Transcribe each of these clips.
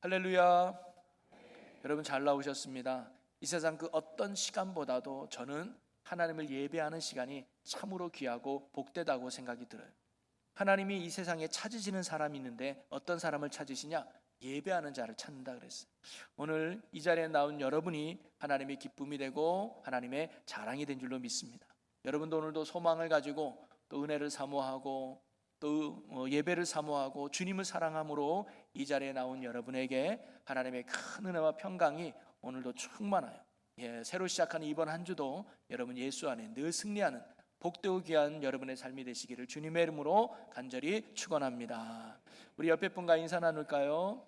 할렐루야. 여러분 잘 나오셨습니다. 이 세상 그 어떤 시간보다도 저는 하나님을 예배하는 시간이 참으로 귀하고 복되다고 생각이 들어요. 하나님이 이 세상에 찾으시는 사람이 있는데 어떤 사람을 찾으시냐? 예배하는 자를 찾는다 그랬어요. 오늘 이 자리에 나온 여러분이 하나님의 기쁨이 되고 하나님의 자랑이 된 줄로 믿습니다. 여러분도 오늘도 소망을 가지고 또 은혜를 사모하고 또 예배를 사모하고 주님을 사랑함으로 이 자리에 나온 여러분에게 하나님의 큰 은혜와 평강이 오늘도 충만하여 새로 시작하는 이번 한 주도 여러분 예수 안에 늘 승리하는 복되고 귀한 여러분의 삶이 되시기를 주님의 이름으로 간절히 축원합니다. 우리 옆에 분과 인사 나눌까요?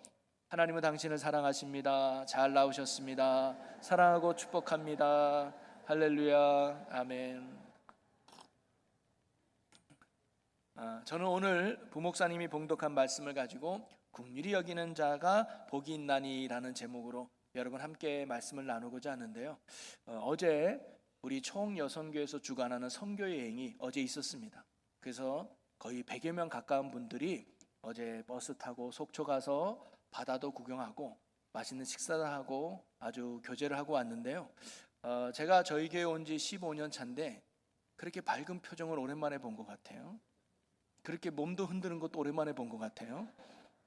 하나님은 당신을 사랑하십니다. 잘 나오셨습니다. 사랑하고 축복합니다. 할렐루야. 아멘. 저는 오늘 부목사님이 봉독한 말씀을 가지고 긍휼히 여기는 자가 복이 있나니라는 제목으로 여러분 함께 말씀을 나누고자 하는데요. 어제 우리 총여성교에서 주관하는 선교여행이 어제 있었습니다. 그래서 거의 100여 명 가까운 분들이 어제 버스 타고 속초 가서 바다도 구경하고 맛있는 식사도 하고 아주 교제를 하고 왔는데요. 제가 저희 교회 온 지 15년 차인데 그렇게 밝은 표정을 오랜만에 본 것 같아요. 그렇게 몸도 흔드는 것도 오랜만에 본 것 같아요.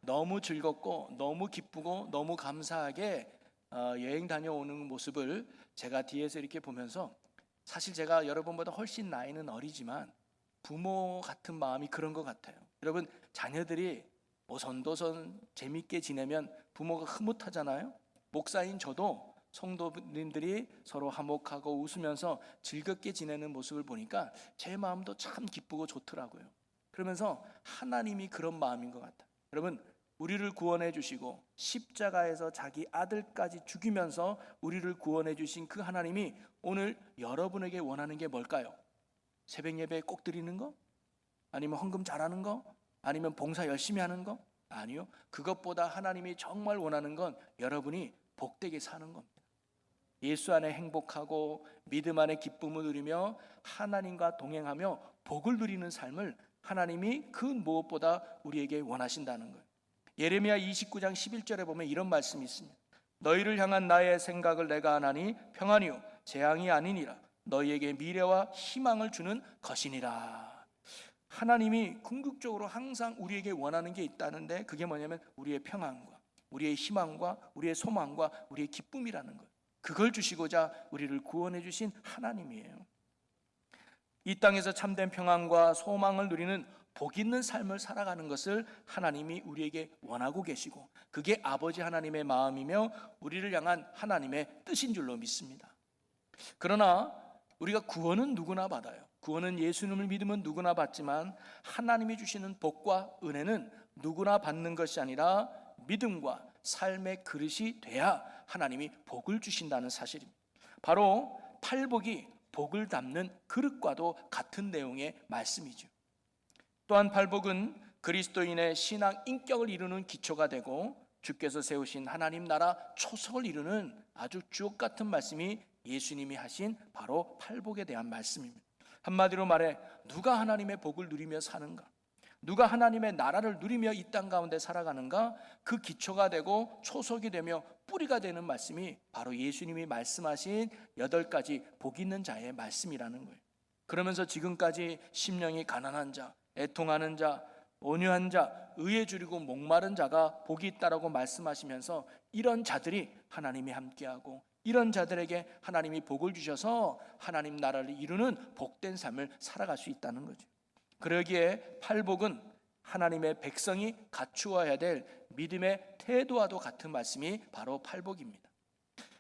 너무 즐겁고 너무 기쁘고 너무 감사하게 여행 다녀오는 모습을 제가 뒤에서 이렇게 보면서, 사실 제가 여러분보다 훨씬 나이는 어리지만 부모 같은 마음이 그런 것 같아요. 여러분, 자녀들이 오손도손 재밌게 지내면 부모가 흐뭇하잖아요. 목사인 저도 성도님들이 서로 화목하고 웃으면서 즐겁게 지내는 모습을 보니까 제 마음도 참 기쁘고 좋더라고요. 그러면서 하나님이 그런 마음인 것 같아요. 여러분, 우리를 구원해 주시고 십자가에서 자기 아들까지 죽이면서 우리를 구원해 주신 그 하나님이 오늘 여러분에게 원하는 게 뭘까요? 새벽 예배 꼭 드리는 거? 아니면 헌금 잘하는 거? 아니면 봉사 열심히 하는 거? 아니요. 그것보다 하나님이 정말 원하는 건 여러분이 복되게 사는 겁니다. 예수 안에 행복하고 믿음 안에 기쁨을 누리며 하나님과 동행하며 복을 누리는 삶을 하나님이 그 무엇보다 우리에게 원하신다는 거예요. 예레미야 29장 11절에 보면 이런 말씀이 있습니다. 너희를 향한 나의 생각을 내가 아나니 평안이요 재앙이 아니니라. 너희에게 미래와 희망을 주는 것이니라. 하나님이 궁극적으로 항상 우리에게 원하는 게 있다는데 그게 뭐냐면 우리의 평안과 우리의 희망과 우리의 소망과 우리의 기쁨이라는 거예요. 그걸 주시고자 우리를 구원해 주신 하나님이에요. 이 땅에서 참된 평안과 소망을 누리는 복 있는 삶을 살아가는 것을 하나님이 우리에게 원하고 계시고 그게 아버지 하나님의 마음이며 우리를 향한 하나님의 뜻인 줄로 믿습니다. 그러나 우리가 구원은 누구나 받아요. 구원은 예수님을 믿으면 누구나 받지만 하나님이 주시는 복과 은혜는 누구나 받는 것이 아니라 믿음과 삶의 그릇이 돼야 하나님이 복을 주신다는 사실입니다. 바로 팔복이 복을 담는 그릇과도 같은 내용의 말씀이죠. 또한 팔복은 그리스도인의 신앙 인격을 이루는 기초가 되고 주께서 세우신 하나님 나라 초석을 이루는 아주 주옥 같은 말씀이 예수님이 하신 바로 팔복에 대한 말씀입니다. 한마디로 말해 누가 하나님의 복을 누리며 사는가, 누가 하나님의 나라를 누리며 이 땅 가운데 살아가는가, 그 기초가 되고 초석이 되며 뿌리가 되는 말씀이 바로 예수님이 말씀하신 8가지 복 있는 자의 말씀이라는 거예요. 그러면서 지금까지 심령이 가난한 자, 애통하는 자, 온유한 자, 의에 줄이고 목마른 자가 복이 있다라고 말씀하시면서 이런 자들이 하나님이 함께하고 이런 자들에게 하나님이 복을 주셔서 하나님 나라를 이루는 복된 삶을 살아갈 수 있다는 거죠. 그러기에 팔복은 하나님의 백성이 갖추어야 될 믿음의 태도와도 같은 말씀이 바로 팔복입니다.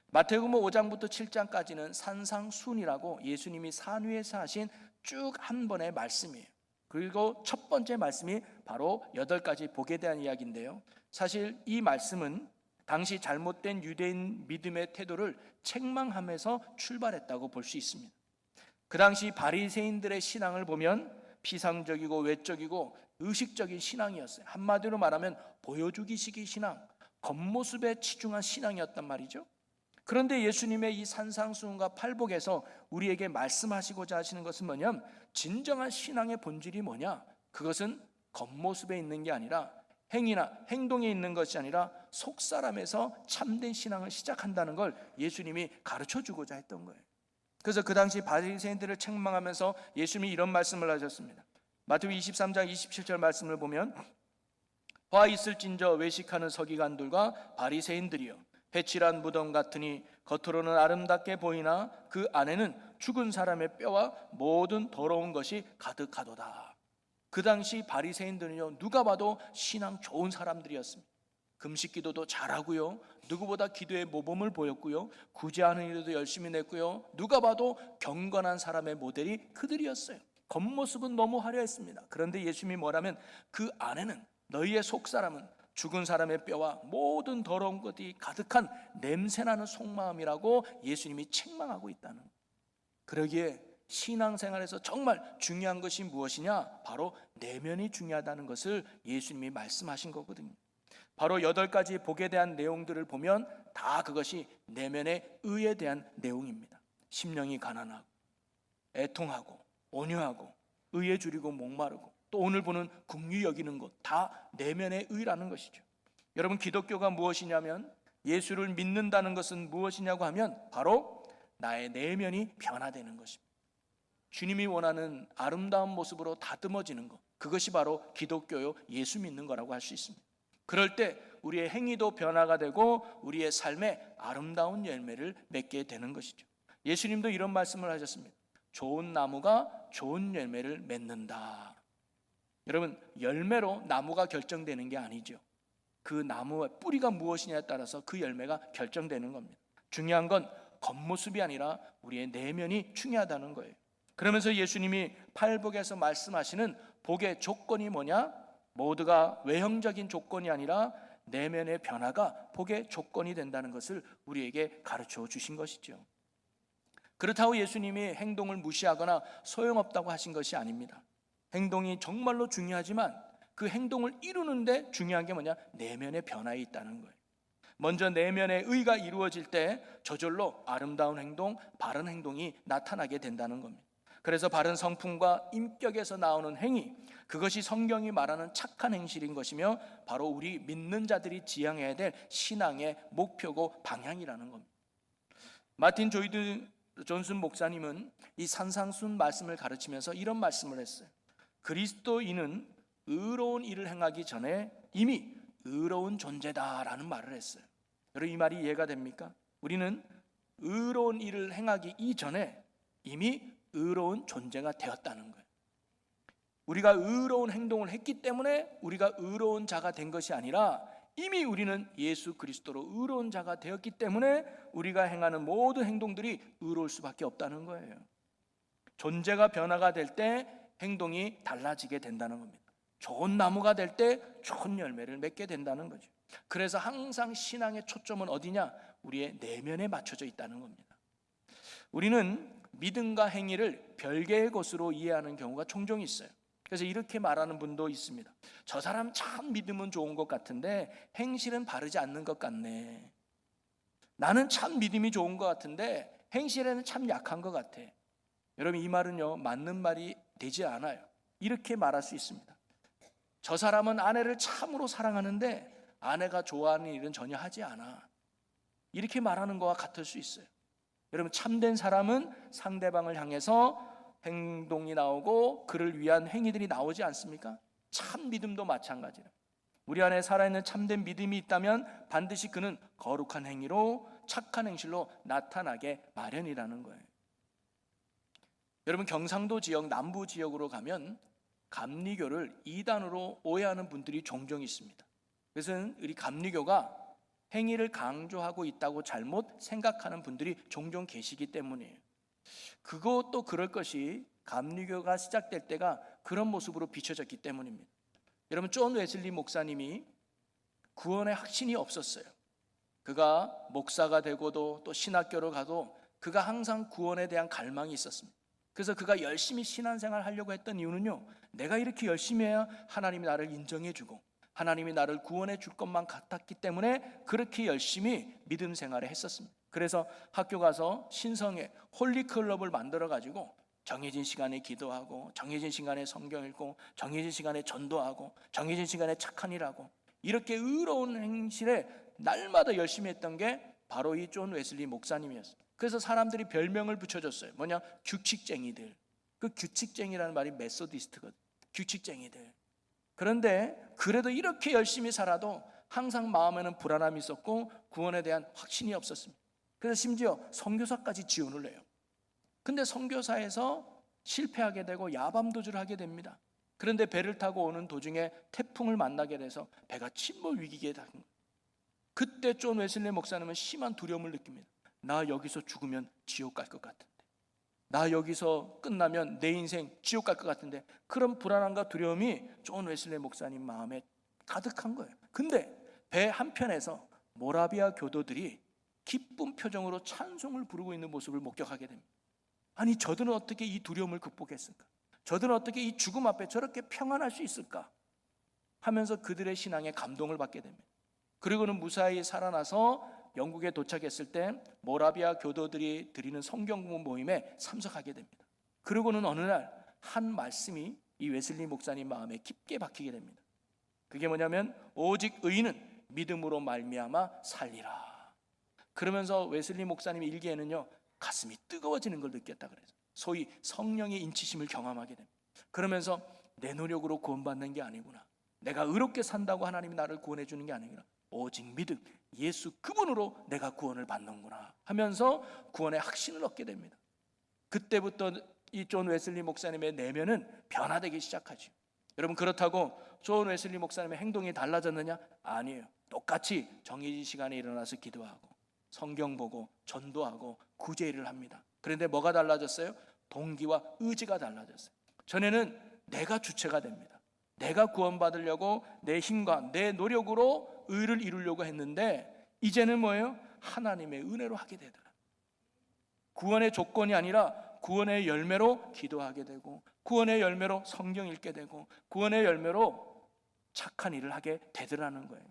마태복음 5장부터 7장까지는 산상순이라고 예수님이 산 위에서 하신 쭉 한 번의 말씀이에요. 그리고 첫 번째 말씀이 바로 8가지 복에 대한 이야기인데요. 사실 이 말씀은 당시 잘못된 유대인 믿음의 태도를 책망하면서 출발했다고 볼 수 있습니다. 그 당시 바리새인들의 신앙을 보면 피상적이고 외적이고 의식적인 신앙이었어요. 한마디로 말하면 보여주기식의 신앙, 겉모습에 치중한 신앙이었단 말이죠. 그런데 예수님의 이 산상수훈과 팔복에서 우리에게 말씀하시고자 하시는 것은 뭐냐면 진정한 신앙의 본질이 뭐냐? 그것은 겉모습에 있는 게 아니라 행위나 행동에 있는 것이 아니라 속사람에서 참된 신앙을 시작한다는 걸 예수님이 가르쳐주고자 했던 거예요. 그래서 그 당시 바리새인들을 책망하면서 예수님이 이런 말씀을 하셨습니다. 마태복음 23장 27절 말씀을 보면 화 있을진저 외식하는 서기관들과 바리새인들이여 회칠한 무덤 같으니 겉으로는 아름답게 보이나 그 안에는 죽은 사람의 뼈와 모든 더러운 것이 가득하도다. 그 당시 바리새인들은요, 누가 봐도 신앙 좋은 사람들이었습니다. 금식 기도도 잘하고요, 누구보다 기도에 모범을 보였고요, 구제하는 일도 열심히 냈고요, 누가 봐도 경건한 사람의 모델이 그들이었어요. 겉모습은 너무 화려했습니다. 그런데 예수님이 뭐라면 그 안에는, 너희의 속사람은 죽은 사람의 뼈와 모든 더러운 것이 가득한 냄새나는 속마음이라고 예수님이 책망하고 있다는 거예요. 그러기에 신앙생활에서 정말 중요한 것이 무엇이냐? 바로 내면이 중요하다는 것을 예수님이 말씀하신 거거든요. 바로 8가지 복에 대한 내용들을 보면 다 그것이 내면의 의에 대한 내용입니다. 심령이 가난하고 애통하고 온유하고 의에 줄이고 목마르고 또 오늘 보는 긍휼히 여기는 것, 다 내면의 의라는 것이죠. 여러분, 기독교가 무엇이냐면, 예수를 믿는다는 것은 무엇이냐고 하면 바로 나의 내면이 변화되는 것입니다. 주님이 원하는 아름다운 모습으로 다듬어지는 것, 그것이 바로 기독교요, 예수 믿는 거라고 할 수 있습니다. 그럴 때 우리의 행위도 변화가 되고 우리의 삶에 아름다운 열매를 맺게 되는 것이죠. 예수님도 이런 말씀을 하셨습니다. 좋은 나무가 좋은 열매를 맺는다. 여러분, 열매로 나무가 결정되는 게 아니죠. 그 나무의 뿌리가 무엇이냐에 따라서 그 열매가 결정되는 겁니다. 중요한 건 겉모습이 아니라 우리의 내면이 중요하다는 거예요. 그러면서 예수님이 팔복에서 말씀하시는 복의 조건이 뭐냐? 모두가 외형적인 조건이 아니라 내면의 변화가 복의 조건이 된다는 것을 우리에게 가르쳐 주신 것이죠. 그렇다고 예수님이 행동을 무시하거나 소용없다고 하신 것이 아닙니다. 행동이 정말로 중요하지만 그 행동을 이루는데 중요한 게 뭐냐? 내면의 변화에 있다는 거예요. 먼저 내면의 의가 이루어질 때 저절로 아름다운 행동, 바른 행동이 나타나게 된다는 겁니다. 그래서 바른 성품과 인격에서 나오는 행위, 그것이 성경이 말하는 착한 행실인 것이며 바로 우리 믿는 자들이 지향해야 될 신앙의 목표고 방향이라는 겁니다. 마틴 조이드 존슨 목사님은 이 산상순 말씀을 가르치면서 이런 말씀을 했어요. 그리스도인은 의로운 일을 행하기 전에 이미 의로운 존재다라는 말을 했어요. 여러분, 이 말이 이해가 됩니까? 우리는 의로운 일을 행하기 이전에 이미 의로운 존재가 되었다는 거예요. 우리가 의로운 행동을 했기 때문에 우리가 의로운 자가 된 것이 아니라 이미 우리는 예수 그리스도로 의로운 자가 되었기 때문에 우리가 행하는 모든 행동들이 의로울 수밖에 없다는 거예요. 존재가 변화가 될 때 행동이 달라지게 된다는 겁니다. 좋은 나무가 될 때 좋은 열매를 맺게 된다는 거죠. 그래서 항상 신앙의 초점은 어디냐? 우리의 내면에 맞춰져 있다는 겁니다. 우리는 믿음과 행위를 별개의 것으로 이해하는 경우가 종종 있어요. 그래서 이렇게 말하는 분도 있습니다. 저 사람 참 믿음은 좋은 것 같은데 행실은 바르지 않는 것 같네. 나는 참 믿음이 좋은 것 같은데 행실에는 참 약한 것 같아. 여러분, 이 말은요, 맞는 말이 되지 않아요. 이렇게 말할 수 있습니다. 저 사람은 아내를 참으로 사랑하는데 아내가 좋아하는 일은 전혀 하지 않아. 이렇게 말하는 것과 같을 수 있어요. 여러분, 참된 사람은 상대방을 향해서 행동이 나오고 그를 위한 행위들이 나오지 않습니까? 참 믿음도 마찬가지예요. 우리 안에 살아있는 참된 믿음이 있다면 반드시 그는 거룩한 행위로 착한 행실로 나타나게 마련이라는 거예요. 여러분, 경상도 지역 남부 지역으로 가면 감리교를 이단으로 오해하는 분들이 종종 있습니다. 그것은 우리 감리교가 행위를 강조하고 있다고 잘못 생각하는 분들이 종종 계시기 때문이에요. 그것도 그럴 것이 감리교가 시작될 때가 그런 모습으로 비춰졌기 때문입니다. 여러분, 존 웨슬리 목사님이 구원의 확신이 없었어요. 그가 목사가 되고도 또 신학교를 가도 그가 항상 구원에 대한 갈망이 있었습니다. 그래서 그가 열심히 신앙생활을 하려고 했던 이유는요, 내가 이렇게 열심히 해야 하나님이 나를 인정해 주고 하나님이 나를 구원해 줄 것만 같았기 때문에 그렇게 열심히 믿음 생활을 했었습니다. 그래서 학교 가서 신성의 홀리클럽을 만들어 가지고 정해진 시간에 기도하고 정해진 시간에 성경 읽고 정해진 시간에 전도하고 정해진 시간에 착한 일하고 이렇게 의로운 행실에 날마다 열심히 했던 게 바로 이 존 웨슬리 목사님이었어요. 그래서 사람들이 별명을 붙여줬어요. 뭐냐? 규칙쟁이들. 그 규칙쟁이라는 말이 메소디스트거든. 규칙쟁이들. 그런데 그래도 이렇게 열심히 살아도 항상 마음에는 불안함이 있었고 구원에 대한 확신이 없었습니다. 그래서 심지어 선교사까지 지원을 해요. 근데 선교사에서 실패하게 되고 야밤도주를 하게 됩니다. 그런데 배를 타고 오는 도중에 태풍을 만나게 돼서 배가 침몰 위기에 닥은 거예요. 그때 존 웨슬리 목사님은 심한 두려움을 느낍니다. 나 여기서 죽으면 지옥 갈 것 같은데, 나 여기서 끝나면 내 인생 지옥 갈 것 같은데, 그런 불안함과 두려움이 존 웨슬리 목사님 마음에 가득한 거예요. 근데 배 한편에서 모라비아 교도들이 기쁜 표정으로 찬송을 부르고 있는 모습을 목격하게 됩니다. 아니, 저들은 어떻게 이 두려움을 극복했을까? 저들은 어떻게 이 죽음 앞에 저렇게 평안할 수 있을까? 하면서 그들의 신앙에 감동을 받게 됩니다. 그리고는 무사히 살아나서 영국에 도착했을 때 모라비아 교도들이 드리는 성경 공부 모임에 참석하게 됩니다. 그리고는 어느 날 한 말씀이 이 웨슬리 목사님 마음에 깊게 박히게 됩니다. 그게 뭐냐면 오직 의인은 믿음으로 말미암아 살리라. 그러면서 웨슬리 목사님의 일기에는요, 가슴이 뜨거워지는 걸 느꼈다 그래서 소위 성령의 인치심을 경험하게 됩니다. 그러면서 내 노력으로 구원받는 게 아니구나, 내가 의롭게 산다고 하나님이 나를 구원해 주는 게 아니구나, 오직 믿음, 예수 그분으로 내가 구원을 받는구나 하면서 구원의 확신을 얻게 됩니다. 그때부터 이 존 웨슬리 목사님의 내면은 변화되기 시작하죠. 여러분, 그렇다고 존 웨슬리 목사님의 행동이 달라졌느냐? 아니에요. 똑같이 정해진 시간에 일어나서 기도하고 성경 보고 전도하고 구제일을 합니다. 그런데 뭐가 달라졌어요? 동기와 의지가 달라졌어요. 전에는 내가 주체가 됩니다. 내가 구원받으려고 내 힘과 내 노력으로 의를 이루려고 했는데 이제는 뭐예요? 하나님의 은혜로 하게 되더라. 구원의 조건이 아니라 구원의 열매로 기도하게 되고 구원의 열매로 성경 읽게 되고 구원의 열매로 착한 일을 하게 되더라는 거예요.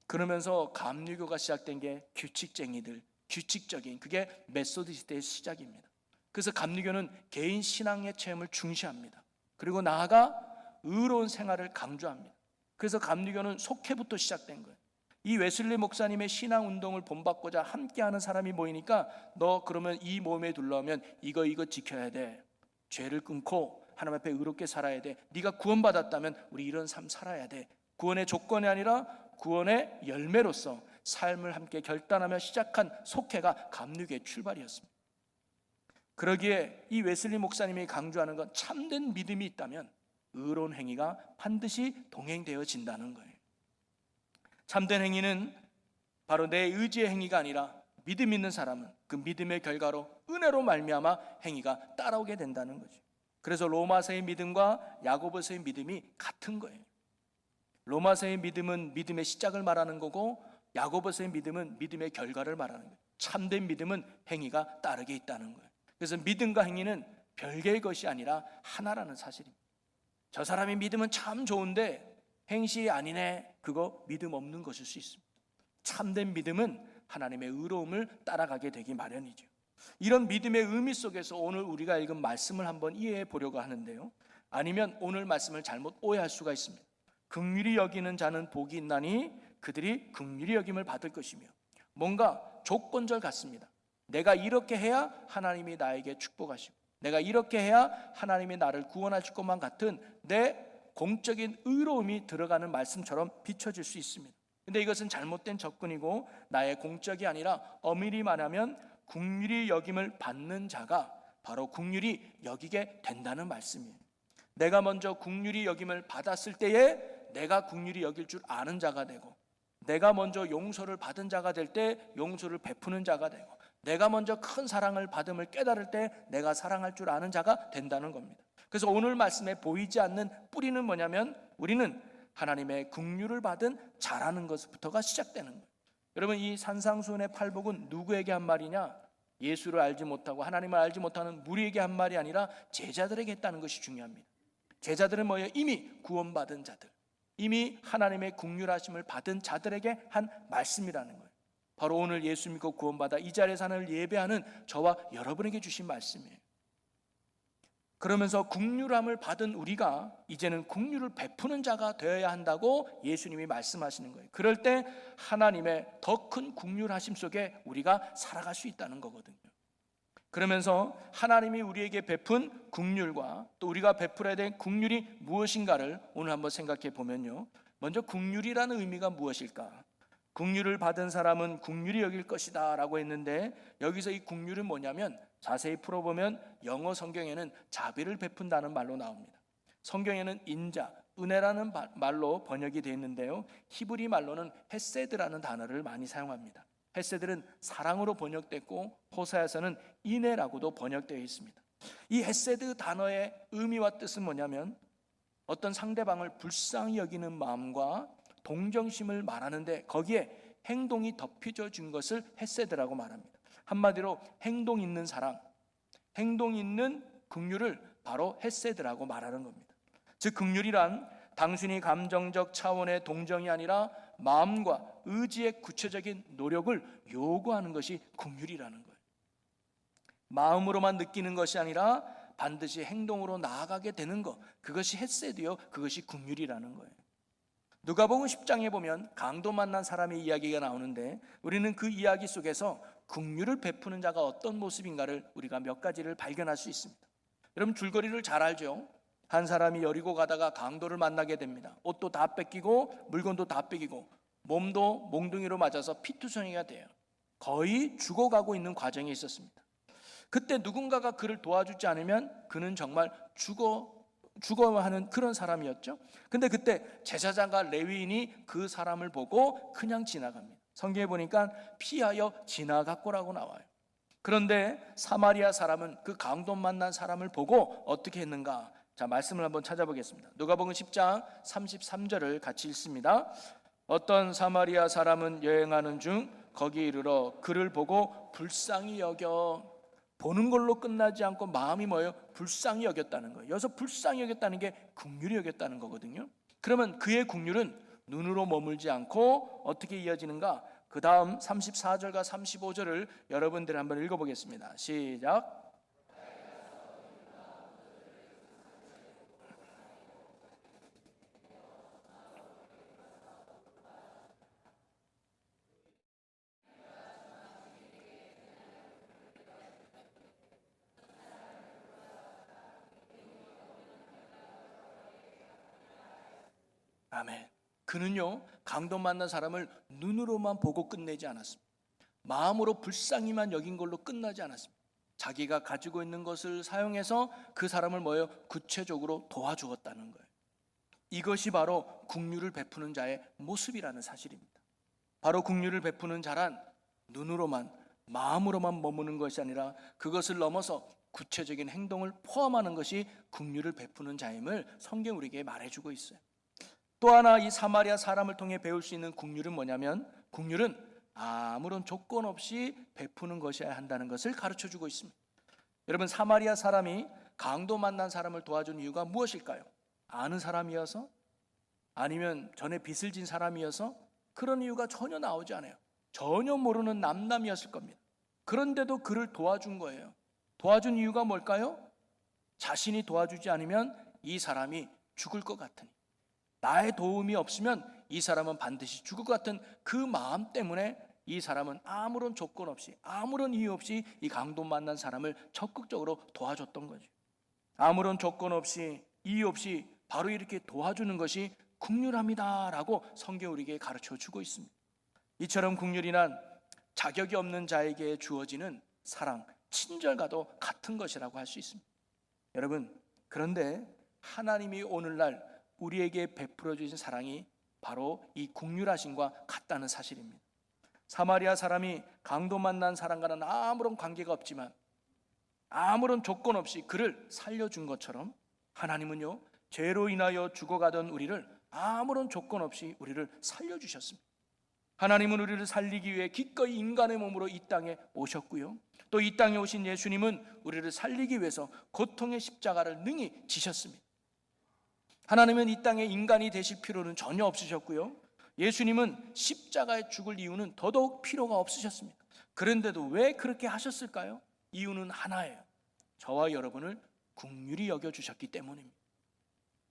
그러면서 감리교가 시작된 게 규칙쟁이들, 규칙적인, 그게 메소디스트의 시작입니다. 그래서 감리교는 개인 신앙의 체험을 중시합니다. 그리고 나아가 의로운 생활을 강조합니다. 그래서 감리교는 속회부터 시작된 거예요. 이 웨슬리 목사님의 신앙 운동을 본받고자 함께하는 사람이 모이니까 너 그러면 이 몸에 둘러오면 이거 지켜야 돼. 죄를 끊고 하나님 앞에 의롭게 살아야 돼. 네가 구원받았다면 우리 이런 삶 살아야 돼. 구원의 조건이 아니라 구원의 열매로서 삶을 함께 결단하며 시작한 속회가 감리교의 출발이었습니다. 그러기에 이 웨슬리 목사님이 강조하는 건 참된 믿음이 있다면 의로운 행위가 반드시 동행되어진다는 거예요. 참된 행위는 바로 내 의지의 행위가 아니라 믿음 있는 사람은 그 믿음의 결과로 은혜로 말미암아 행위가 따라오게 된다는 거죠. 그래서 로마서의 믿음과 야고보서의 믿음이 같은 거예요. 로마서의 믿음은 믿음의 시작을 말하는 거고 야고보서의 믿음은 믿음의 결과를 말하는 거예요. 참된 믿음은 행위가 따르게 있다는 거예요. 그래서 믿음과 행위는 별개의 것이 아니라 하나라는 사실입니다. 저 사람의 믿음은 참 좋은데 행실이 아니네, 그거 믿음 없는 것일 수 있습니다. 참된 믿음은 하나님의 의로움을 따라가게 되기 마련이죠. 이런 믿음의 의미 속에서 오늘 우리가 읽은 말씀을 한번 이해해 보려고 하는데요, 아니면 오늘 말씀을 잘못 오해할 수가 있습니다. 긍휼히 여기는 자는 복이 있나니 그들이 긍휼히 여김을 받을 것이며, 뭔가 조건절 같습니다. 내가 이렇게 해야 하나님이 나에게 축복하시고 내가 이렇게 해야 하나님이 나를 구원하실 것만 같은 내 공적인 의로움이 들어가는 말씀처럼 비춰질 수 있습니다. 근데 이것은 잘못된 접근이고 나의 공적이 아니라 엄밀히 말하면 긍휼히 여김을 받는 자가 바로 긍휼히 여기게 된다는 말씀이에요. 내가 먼저 긍휼히 여김을 받았을 때에 내가 긍휼히 여길 줄 아는 자가 되고, 내가 먼저 용서를 받은 자가 될 때 용서를 베푸는 자가 되고, 내가 먼저 큰 사랑을 받음을 깨달을 때 내가 사랑할 줄 아는 자가 된다는 겁니다. 그래서 오늘 말씀에 보이지 않는 뿌리는 뭐냐면 우리는 하나님의 긍휼을 받은 자라는 것부터가 시작되는 거예요. 여러분, 이 산상수훈의 팔복은 누구에게 한 말이냐? 예수를 알지 못하고 하나님을 알지 못하는 무리에게 한 말이 아니라 제자들에게 했다는 것이 중요합니다. 제자들은 뭐예요? 이미 구원받은 자들, 이미 하나님의 긍휼하심을 받은 자들에게 한 말씀이라는 거예요. 바로 오늘 예수 믿고 구원받아 이 자리에 사는 예배하는 저와 여러분에게 주신 말씀이에요. 그러면서 긍휼함을 받은 우리가 이제는 긍휼을 베푸는 자가 되어야 한다고 예수님이 말씀하시는 거예요. 그럴 때 하나님의 더 큰 긍휼하심 속에 우리가 살아갈 수 있다는 거거든요. 그러면서 하나님이 우리에게 베푼 긍휼과 또 우리가 베풀어야 될 긍휼이 무엇인가를 오늘 한번 생각해 보면요. 먼저 긍휼이라는 의미가 무엇일까? 긍휼을 받은 사람은 긍휼히 여길 것이다 라고 했는데, 여기서 이 긍휼은 뭐냐면 자세히 풀어보면 영어 성경에는 자비를 베푼다는 말로 나옵니다. 성경에는 인자, 은혜라는 말로 번역이 되어 있는데요, 히브리 말로는 헤세드라는 단어를 많이 사용합니다. 헤세드는 사랑으로 번역됐고 호사야서는 인애라고도 번역되어 있습니다. 이 헤세드 단어의 의미와 뜻은 뭐냐면 어떤 상대방을 불쌍히 여기는 마음과 동정심을 말하는데 거기에 행동이 덧혀져 준 것을 헤세드라고 말합니다. 한마디로 행동 있는 사랑, 행동 있는 긍휼을 바로 헤세드라고 말하는 겁니다. 즉 긍휼이란 단순히 감정적 차원의 동정이 아니라 마음과 의지의 구체적인 노력을 요구하는 것이 긍휼이라는 거예요. 마음으로만 느끼는 것이 아니라 반드시 행동으로 나아가게 되는 것, 그것이 헤세드요, 그것이 긍휼이라는 거예요. 누가복음 10장에 보면 강도 만난 사람의 이야기가 나오는데 우리는 그 이야기 속에서 긍휼을 베푸는 자가 어떤 모습인가를 우리가 몇 가지를 발견할 수 있습니다. 여러분 줄거리를 잘 알죠? 한 사람이 여리고 가다가 강도를 만나게 됩니다. 옷도 다 뺏기고 물건도 다 뺏기고 몸도 몽둥이로 맞아서 피투성이가 돼요. 거의 죽어가고 있는 과정에 있었습니다. 그때 누군가가 그를 도와주지 않으면 그는 정말 죽어하는 그런 사람이었죠. 근데 그때 제사장과 레위인이 그 사람을 보고 그냥 지나갑니다. 성경에 보니까 피하여 지나갔고라고 나와요. 그런데 사마리아 사람은 그 강도 만난 사람을 보고 어떻게 했는가? 자, 말씀을 한번 찾아보겠습니다. 누가복음 10장 33절을 같이 읽습니다. 어떤 사마리아 사람은 여행하는 중 거기 이르러 그를 보고 불쌍히 여겨, 보는 걸로 끝나지 않고 마음이 뭐예요? 불쌍히 여겼다는 거예요. 여기서 불쌍히 여겼다는 게 긍휼히 여겼다는 거거든요. 그러면 그의 긍휼은 눈으로 머물지 않고 어떻게 이어지는가? 그 다음 34절과 35절을 여러분들 한번 읽어보겠습니다. 시작. 아멘. 그는요 강도 만난 사람을 눈으로만 보고 끝내지 않았습니다. 마음으로 불쌍히만 여긴 걸로 끝나지 않았습니다. 자기가 가지고 있는 것을 사용해서 그 사람을 뭐예요? 구체적으로 도와주었다는 거예요. 이것이 바로 긍휼을 베푸는 자의 모습이라는 사실입니다. 바로 긍휼을 베푸는 자란 눈으로만 마음으로만 머무는 것이 아니라 그것을 넘어서 구체적인 행동을 포함하는 것이 긍휼을 베푸는 자임을 성경 우리에게 말해주고 있어요. 또 하나 이 사마리아 사람을 통해 배울 수 있는 긍휼은 뭐냐면 긍휼은 아무런 조건 없이 베푸는 것이어야 한다는 것을 가르쳐주고 있습니다. 여러분 사마리아 사람이 강도 만난 사람을 도와준 이유가 무엇일까요? 아는 사람이어서? 아니면 전에 빚을 진 사람이어서? 그런 이유가 전혀 나오지 않아요. 전혀 모르는 남남이었을 겁니다. 그런데도 그를 도와준 거예요. 도와준 이유가 뭘까요? 자신이 도와주지 않으면 이 사람이 죽을 것 같으니, 나의 도움이 없으면 이 사람은 반드시 죽을 것 같은 그 마음 때문에 이 사람은 아무런 조건 없이 아무런 이유 없이 이 강도 만난 사람을 적극적으로 도와줬던 거죠. 아무런 조건 없이 이유 없이 바로 이렇게 도와주는 것이 긍휼함이다라고 성경 우리에게 가르쳐주고 있습니다. 이처럼 긍휼이란 자격이 없는 자에게 주어지는 사랑, 친절과도 같은 것이라고 할 수 있습니다. 여러분 그런데 하나님이 오늘날 우리에게 베풀어 주신 사랑이 바로 이 긍휼하심과 같다는 사실입니다. 사마리아 사람이 강도 만난 사람과는 아무런 관계가 없지만 아무런 조건 없이 그를 살려준 것처럼 하나님은요 죄로 인하여 죽어가던 우리를 아무런 조건 없이 우리를 살려주셨습니다. 하나님은 우리를 살리기 위해 기꺼이 인간의 몸으로 이 땅에 오셨고요, 또 이 땅에 오신 예수님은 우리를 살리기 위해서 고통의 십자가를 능히 지셨습니다. 하나님은 이 땅에 인간이 되실 필요는 전혀 없으셨고요, 예수님은 십자가에 죽을 이유는 더더욱 필요가 없으셨습니다. 그런데도 왜 그렇게 하셨을까요? 이유는 하나예요. 저와 여러분을 긍휼히 여겨주셨기 때문입니다.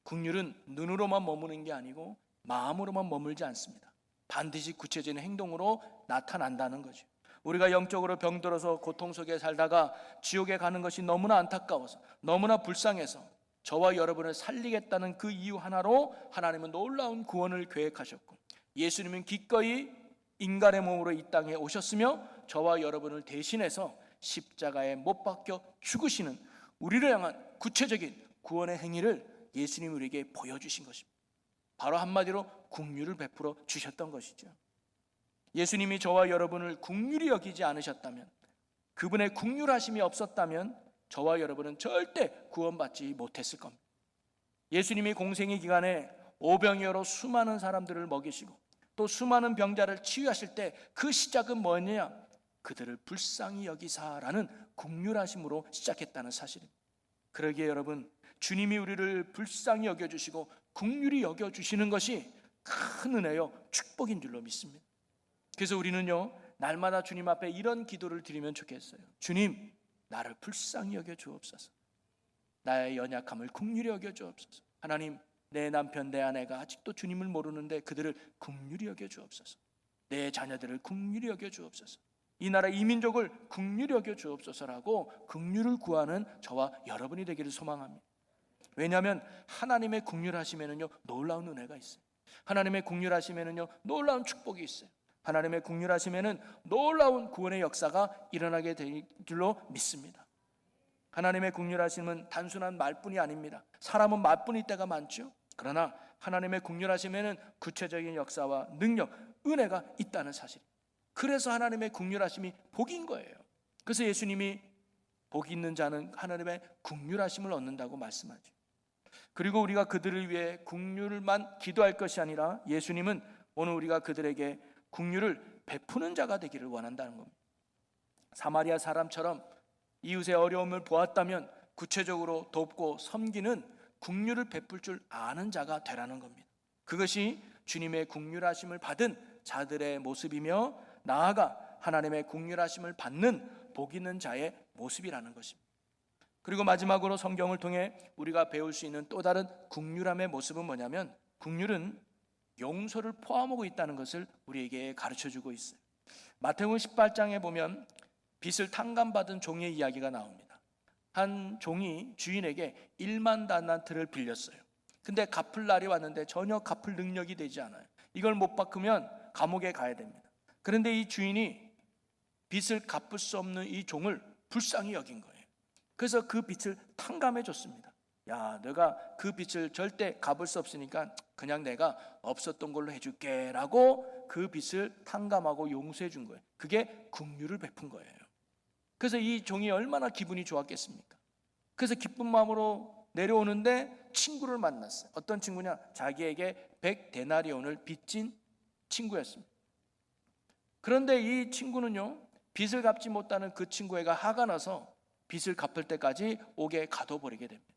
긍휼은 눈으로만 머무는 게 아니고 마음으로만 머물지 않습니다. 반드시 구체적인 행동으로 나타난다는 거죠. 우리가 영적으로 병들어서 고통 속에 살다가 지옥에 가는 것이 너무나 안타까워서, 너무나 불쌍해서 저와 여러분을 살리겠다는 그 이유 하나로 하나님은 놀라운 구원을 계획하셨고, 예수님은 기꺼이 인간의 몸으로 이 땅에 오셨으며 저와 여러분을 대신해서 십자가에 못 박혀 죽으시는 우리를 향한 구체적인 구원의 행위를 예수님이 우리에게 보여주신 것입니다. 바로 한마디로 긍휼을 베풀어 주셨던 것이죠. 예수님이 저와 여러분을 긍휼히 여기지 않으셨다면, 그분의 긍휼하심이 없었다면 저와 여러분은 절대 구원받지 못했을 겁니다. 예수님이 공생의 기간에 오병이어로 수많은 사람들을 먹이시고 또 수많은 병자를 치유하실 때 그 시작은 뭐냐? 그들을 불쌍히 여기사라는 긍휼하심으로 시작했다는 사실입니다. 그러기에 여러분, 주님이 우리를 불쌍히 여겨주시고 긍휼히 여겨주시는 것이 큰 은혜요 축복인 줄로 믿습니다. 그래서 우리는요, 날마다 주님 앞에 이런 기도를 드리면 좋겠어요. 주님, 나를 불쌍히 여겨 주옵소서. 나의 연약함을 긍휼히 여겨 주옵소서. 하나님, 내 남편, 내 아내가 아직도 주님을 모르는데 그들을 긍휼히 여겨 주옵소서. 내 자녀들을 긍휼히 여겨 주옵소서. 이 나라 이민족을 긍휼히 여겨 주옵소서라고 긍휼을 구하는 저와 여러분이 되기를 소망합니다. 왜냐하면 하나님의 긍휼하심에는요 놀라운 은혜가 있어요. 하나님의 긍휼하심에는요 놀라운 축복이 있어요. 하나님의 긍휼하심에는 놀라운 구원의 역사가 일어나게 될 줄로 믿습니다. 하나님의 긍휼하심은 단순한 말뿐이 아닙니다. 사람은 말뿐일 때가 많죠. 그러나 하나님의 긍휼하심에는 구체적인 역사와 능력, 은혜가 있다는 사실. 그래서 하나님의 긍휼하심이 복인 거예요. 그래서 예수님이 복 있는 자는 하나님의 긍휼하심을 얻는다고 말씀하죠. 그리고 우리가 그들을 위해 긍휼만 기도할 것이 아니라 예수님은 오늘 우리가 그들에게 긍휼을 베푸는 자가 되기를 원한다는 겁니다. 사마리아 사람처럼 이웃의 어려움을 보았다면 구체적으로 돕고 섬기는 긍휼을 베풀 줄 아는 자가 되라는 겁니다. 그것이 주님의 긍휼하심을 받은 자들의 모습이며 나아가 하나님의 긍휼하심을 받는 복 있는 자의 모습이라는 것입니다. 그리고 마지막으로 성경을 통해 우리가 배울 수 있는 또 다른 긍휼함의 모습은 뭐냐면, 긍휼은 용서를 포함하고 있다는 것을 우리에게 가르쳐주고 있어요. 마태복음 18장에 보면 빚을 탕감받은 종의 이야기가 나옵니다. 한 종이 주인에게 1만 달란트를 빌렸어요. 근데 갚을 날이 왔는데 전혀 갚을 능력이 되지 않아요. 이걸 못 갚으면 감옥에 가야 됩니다. 그런데 이 주인이 빚을 갚을 수 없는 이 종을 불쌍히 여긴 거예요. 그래서 그 빚을 탕감해 줬습니다. 야, 너가 그 빚을 절대 갚을 수 없으니까 그냥 내가 없었던 걸로 해줄게 라고 그 빚을 탕감하고 용서해 준 거예요. 그게 긍휼을 베푼 거예요. 그래서 이 종이 얼마나 기분이 좋았겠습니까? 그래서 기쁜 마음으로 내려오는데 친구를 만났어요. 어떤 친구냐? 자기에게 100데나리온을 빚진 친구였습니다. 그런데 이 친구는요, 빚을 갚지 못하는 그 친구애가 화가 나서 빚을 갚을 때까지 옥에 가둬버리게 됩니다.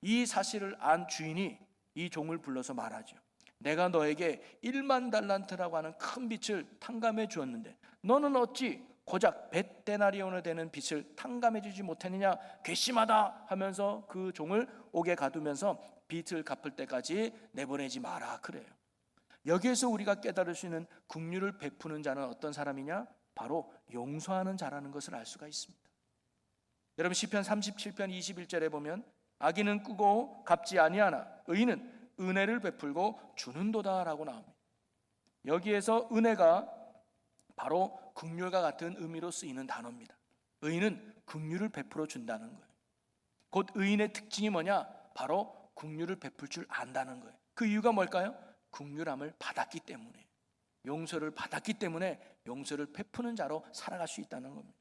이 사실을 안 주인이 이 종을 불러서 말하죠. 내가 너에게 1만 달란트라고 하는 큰 빚을 탕감해 주었는데 너는 어찌 고작 100데나리온을 되는 빚을 탕감해 주지 못했느냐? 괘씸하다 하면서 그 종을 옥에 가두면서 빚을 갚을 때까지 내보내지 마라 그래요. 여기에서 우리가 깨달을 수 있는 긍휼을 베푸는 자는 어떤 사람이냐? 바로 용서하는 자라는 것을 알 수가 있습니다. 여러분, 시편 37편 21절에 보면 악인은 꾸고 갚지 아니하나 의인은 은혜를 베풀고 주는도다라고 나옵니다. 여기에서 은혜가 바로 긍휼과 같은 의미로 쓰이는 단어입니다. 의인은 긍휼을 베풀어 준다는 거예요. 곧 의인의 특징이 뭐냐? 바로 긍휼을 베풀 줄 안다는 거예요. 그 이유가 뭘까요? 긍휼함을 받았기 때문에, 용서를 받았기 때문에 용서를 베푸는 자로 살아갈 수 있다는 겁니다.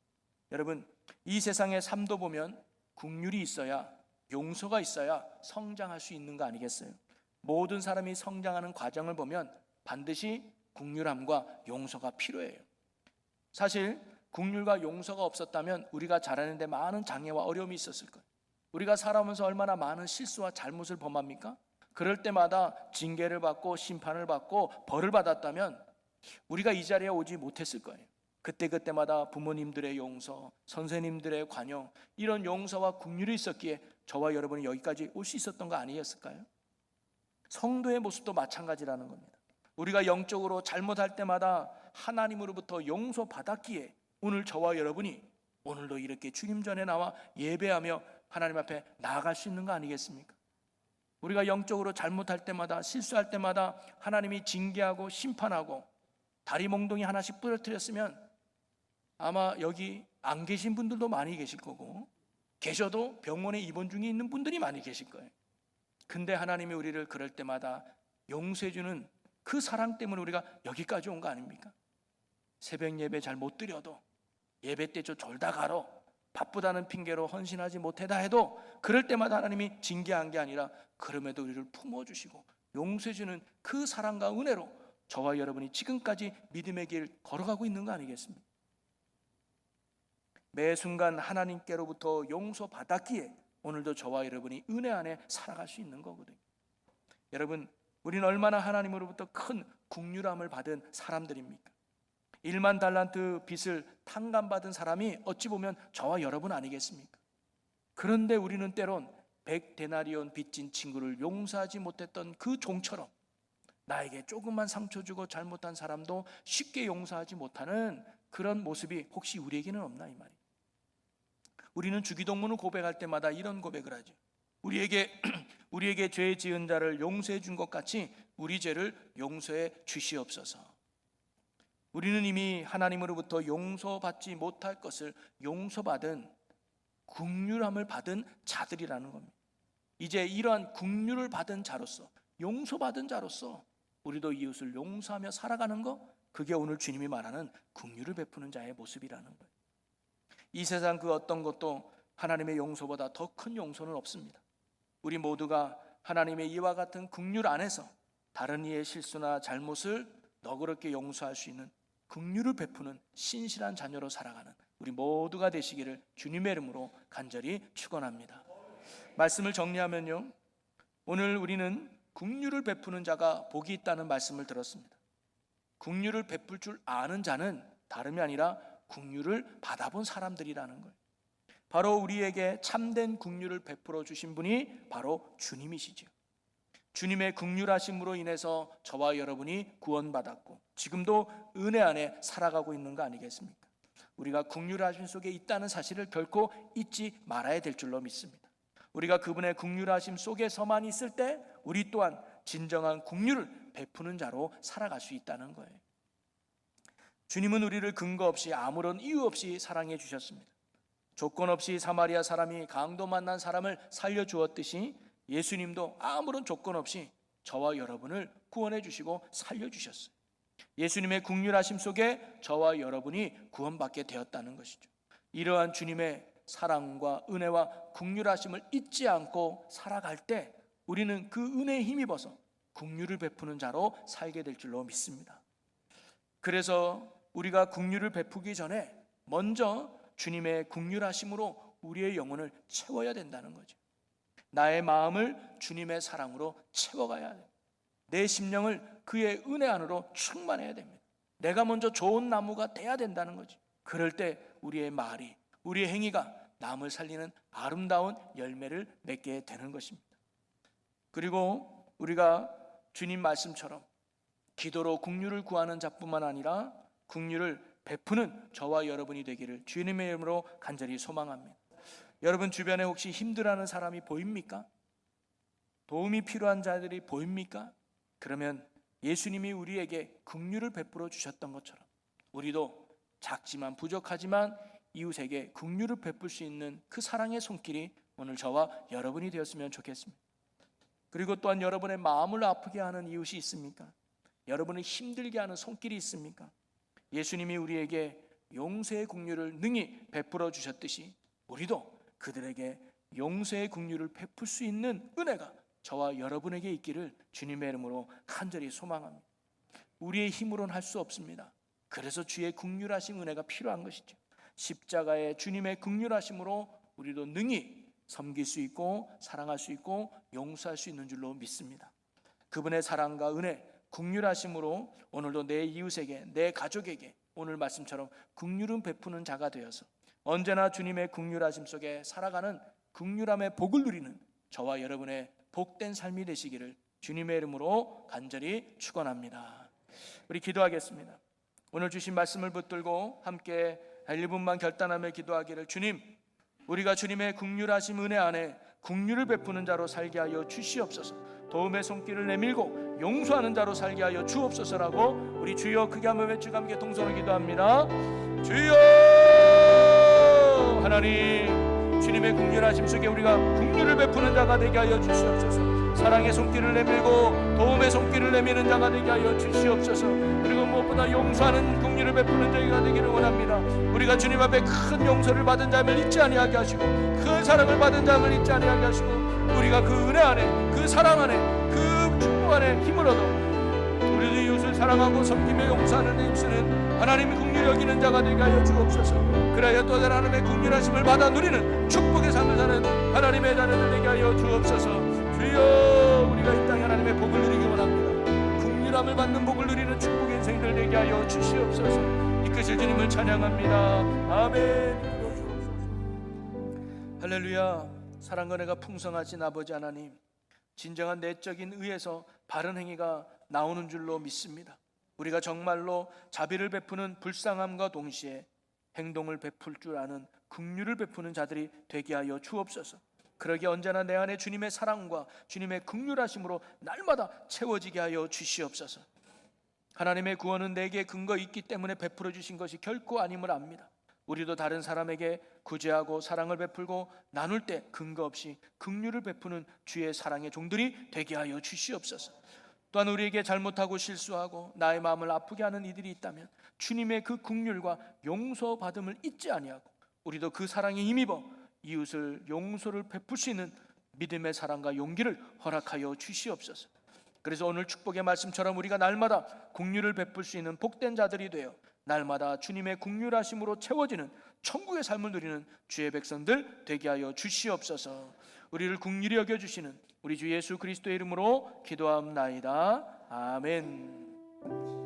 여러분, 이 세상의 삶도 보면 긍휼이 있어야, 용서가 있어야 성장할 수 있는 거 아니겠어요? 모든 사람이 성장하는 과정을 보면 반드시 긍휼함과 용서가 필요해요. 사실 긍휼과 용서가 없었다면 우리가 자라는 데 많은 장애와 어려움이 있었을 거예요. 우리가 살아오면서 얼마나 많은 실수와 잘못을 범합니까? 그럴 때마다 징계를 받고 심판을 받고 벌을 받았다면 우리가 이 자리에 오지 못했을 거예요. 그때그때마다 부모님들의 용서, 선생님들의 관용, 이런 용서와 긍휼이 있었기에 저와 여러분이 여기까지 올 수 있었던 거 아니었을까요? 성도의 모습도 마찬가지라는 겁니다. 우리가 영적으로 잘못할 때마다 하나님으로부터 용서받았기에 오늘 저와 여러분이 오늘도 이렇게 주님 전에 나와 예배하며 하나님 앞에 나아갈 수 있는 거 아니겠습니까? 우리가 영적으로 잘못할 때마다, 실수할 때마다 하나님이 징계하고 심판하고 다리 몽둥이 하나씩 부러뜨렸으면 아마 여기 안 계신 분들도 많이 계실 거고, 계셔도 병원에 입원 중에 있는 분들이 많이 계실 거예요. 근데 하나님이 우리를 그럴 때마다 용서해 주는 그 사랑 때문에 우리가 여기까지 온 거 아닙니까? 새벽 예배 잘 못 드려도, 예배 때 저 졸다 가러 바쁘다는 핑계로 헌신하지 못하다 해도 그럴 때마다 하나님이 징계한 게 아니라 그럼에도 우리를 품어주시고 용서해 주는 그 사랑과 은혜로 저와 여러분이 지금까지 믿음의 길 걸어가고 있는 거 아니겠습니까? 매 순간 하나님께로부터 용서받았기에 오늘도 저와 여러분이 은혜 안에 살아갈 수 있는 거거든요. 여러분, 우리는 얼마나 하나님으로부터 큰 긍휼함을 받은 사람들입니까? 1만 달란트 빚을 탕감받은 사람이 어찌 보면 저와 여러분 아니겠습니까? 그런데 우리는 때론 100데나리온 빚진 친구를 용서하지 못했던 그 종처럼 나에게 조금만 상처 주고 잘못한 사람도 쉽게 용서하지 못하는 그런 모습이 혹시 우리에게는 없나 이 말이에요. 우리는 주기도문을 고백할 때마다 이런 고백을 하죠. 우리에게 죄 지은 자를 용서해 준 것 같이 우리 죄를 용서해 주시옵소서. 우리는 이미 하나님으로부터 용서받지 못할 것을 용서받은 긍휼함을 받은 자들이라는 겁니다. 이제 이러한 긍휼을 받은 자로서, 용서받은 자로서 우리도 이웃을 용서하며 살아가는 것, 그게 오늘 주님이 말하는 긍휼을 베푸는 자의 모습이라는 거예요. 이 세상 그 어떤 것도 하나님의 용서보다 더 큰 용서는 없습니다. 우리 모두가 하나님의 이와 같은 긍휼 안에서 다른 이의 실수나 잘못을 너그럽게 용서할 수 있는 긍휼을 베푸는 신실한 자녀로 살아가는 우리 모두가 되시기를 주님의 이름으로 간절히 축원합니다. 말씀을 정리하면요, 오늘 우리는 긍휼을 베푸는 자가 복이 있다는 말씀을 들었습니다. 긍휼을 베풀 줄 아는 자는 다름이 아니라 긍휼을 받아본 사람들이라는 거예요. 바로 우리에게 참된 긍휼을 베풀어 주신 분이 바로 주님이시죠. 주님의 긍휼하심으로 인해서 저와 여러분이 구원받았고 지금도 은혜 안에 살아가고 있는 거 아니겠습니까? 우리가 긍휼하심 속에 있다는 사실을 결코 잊지 말아야 될 줄로 믿습니다. 우리가 그분의 긍휼하심 속에서만 있을 때 우리 또한 진정한 긍휼을 베푸는 자로 살아갈 수 있다는 거예요. 주님은 우리를 근거 없이 아무런 이유 없이 사랑해 주셨습니다. 조건 없이 사마리아 사람이 강도 만난 사람을 살려주었듯이 예수님도 아무런 조건 없이 저와 여러분을 구원해 주시고 살려주셨어요. 예수님의 긍휼하심 속에 저와 여러분이 구원받게 되었다는 것이죠. 이러한 주님의 사랑과 은혜와 긍휼하심을 잊지 않고 살아갈 때 우리는 그 은혜에 힘입어서 긍휼을 베푸는 자로 살게 될 줄로 믿습니다. 그래서 우리가 긍휼을 베푸기 전에 먼저 주님의 긍휼하심으로 우리의 영혼을 채워야 된다는 거죠. 나의 마음을 주님의 사랑으로 채워가야 돼요. 내 심령을 그의 은혜 안으로 충만해야 됩니다. 내가 먼저 좋은 나무가 돼야 된다는 거죠. 그럴 때 우리의 말이, 우리의 행위가 남을 살리는 아름다운 열매를 맺게 되는 것입니다. 그리고 우리가 주님 말씀처럼 기도로 긍휼을 구하는 자뿐만 아니라 긍휼을 베푸는 저와 여러분이 되기를 주님의 이름으로 간절히 소망합니다. 여러분 주변에 혹시 힘들어하는 사람이 보입니까? 도움이 필요한 자들이 보입니까? 그러면 예수님이 우리에게 긍휼을 베풀어 주셨던 것처럼 우리도 작지만 부족하지만 이웃에게 긍휼을 베풀 수 있는 그 사랑의 손길이 오늘 저와 여러분이 되었으면 좋겠습니다. 그리고 또한 여러분의 마음을 아프게 하는 이웃이 있습니까? 여러분을 힘들게 하는 손길이 있습니까? 예수님이 우리에게 용서의 긍휼을 능히 베풀어 주셨듯이 우리도 그들에게 용서의 긍휼을 베풀 수 있는 은혜가 저와 여러분에게 있기를 주님의 이름으로 간절히 소망합니다. 우리의 힘으로는 할 수 없습니다. 그래서 주의 긍휼하신 은혜가 필요한 것이죠. 십자가의 주님의 긍휼하심으로 우리도 능히 섬길 수 있고 사랑할 수 있고 용서할 수 있는 줄로 믿습니다. 그분의 사랑과 은혜, 긍휼하심으로 오늘도 내 이웃에게, 내 가족에게, 오늘 말씀처럼 긍휼은 베푸는 자가 되어서 언제나 주님의 긍휼하심 속에 살아가는 긍휼함의 복을 누리는 저와 여러분의 복된 삶이 되시기를 주님의 이름으로 간절히 축원합니다. 우리 기도하겠습니다. 오늘 주신 말씀을 붙들고 함께 1분만 결단하며 기도하기를, 주님, 우리가 주님의 긍휼하심 은혜 안에 긍휼을 베푸는 자로 살게 하여 주시옵소서. 도움의 손길을 내밀고 용서하는 자로 살게 하여 주옵소서라고 우리 주여 크게 한번 외치고 함께 동성으로 기도합니다. 주여, 하나님, 주님의 긍휼하심 속에 우리가 긍휼을 베푸는 자가 되게 하여 주시옵소서. 사랑의 손길을 내밀고 도움의 손길을 내미는 자가 되게 하여 주시옵소서. 그리고 무엇보다 용서하는 긍휼을 베푸는 자가 되기를 원합니다. 우리가 주님 앞에 큰 용서를 받은 자임을 잊지 아니하게 하시고 큰 사랑을 받은 자임을 잊지 아니하게 하시고 우리가 그 은혜 안에, 그 사랑 안에, 그 축복 안에 힘을 얻어 우리도 이웃을 사랑하고 섬기며 용서하는 데 힘쓰는 하나님의 긍휼히 여기는 자가 되게 하여 주옵소서. 그래야 또 다른 하나님의 긍휼하심을 받아 누리는 축복의 삶을 사는 하나님의 자녀들 되게 하여 주옵소서. 주여, 우리가 이 땅에 하나님의 복을 누리기 원합니다. 긍휼함을 받는 복을 누리는 축복의 인생들 되게 하여 주시옵소서. 이끄실 주님을 찬양합니다. 아멘. 할렐루야. 사랑과 은혜가 풍성하신 아버지 하나님, 진정한 내적인 의에서 바른 행위가 나오는 줄로 믿습니다. 우리가 정말로 자비를 베푸는 불쌍함과 동시에 행동을 베풀 줄 아는 긍휼을 베푸는 자들이 되게 하여 주옵소서. 그러기에 언제나 내 안에 주님의 사랑과 주님의 긍휼하심으로 날마다 채워지게 하여 주시옵소서. 하나님의 구원은 내게 근거 있기 때문에 베풀어 주신 것이 결코 아님을 압니다. 우리도 다른 사람에게 구제하고 사랑을 베풀고 나눌 때 근거 없이 긍휼을 베푸는 주의 사랑의 종들이 되게 하여 주시옵소서. 또한 우리에게 잘못하고 실수하고 나의 마음을 아프게 하는 이들이 있다면 주님의 그 긍휼과 용서받음을 잊지 아니하고 우리도 그 사랑에 힘입어 이웃을 용서를 베풀 수 있는 믿음의 사랑과 용기를 허락하여 주시옵소서. 그래서 오늘 축복의 말씀처럼 우리가 날마다 긍휼을 베풀 수 있는 복된 자들이 되어 날마다 주님의 긍휼하심으로 채워지는 천국의 삶을 누리는 주의 백성들 되게 하여 주시옵소서. 우리를 긍휼히 여겨주시는 우리 주 예수 그리스도의 이름으로 기도합나이다. 아멘.